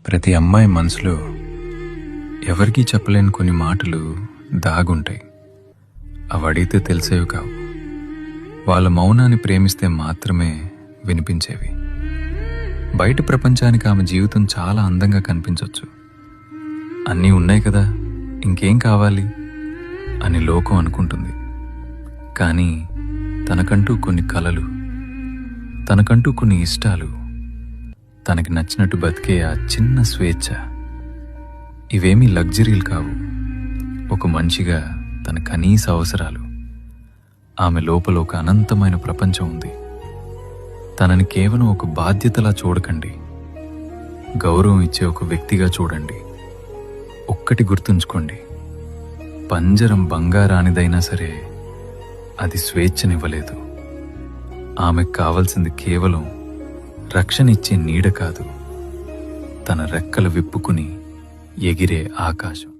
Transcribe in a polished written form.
ప్రతి అమ్మాయి మనసులో ఎవరికీ చెప్పలేని కొన్ని మాటలు దాగుంటాయి. అవి అడిగితే తెలిసేవి కావు. వాళ్ళ మౌనాన్ని ప్రేమిస్తే మాత్రమే వినిపించేవి. బయట ప్రపంచానికి ఆమె జీవితం చాలా అందంగా కనిపించవచ్చు. అన్నీ ఉన్నాయి కదా, ఇంకేం కావాలి అని లోకం అనుకుంటుంది. కానీ తనకంటూ కొన్ని కలలు, తనకంటూ కొన్ని ఇష్టాలు, తనకి నచ్చినట్టు బతికే ఆ చిన్న స్వేచ్ఛ, ఇవేమీ లగ్జరీలు కావు. ఒక మనిషిగా తన కనీస అవసరాలు. ఆమె లోపల ఒక అనంతమైన ప్రపంచం ఉంది. తనని కేవలం ఒక బాధ్యతలా చూడకండి, గౌరవం ఇచ్చే ఒక వ్యక్తిగా చూడండి. ఒక్కటి గుర్తుంచుకోండి, పంజరం బంగారానిదైనా సరే అది స్వేచ్ఛనివ్వలేదు. ఆమెకు కావలసింది కేవలం రక్షణ ఇచ్చే నీడ కాదు, తన రెక్కలు విప్పుకుని ఎగిరే ఆకాశం.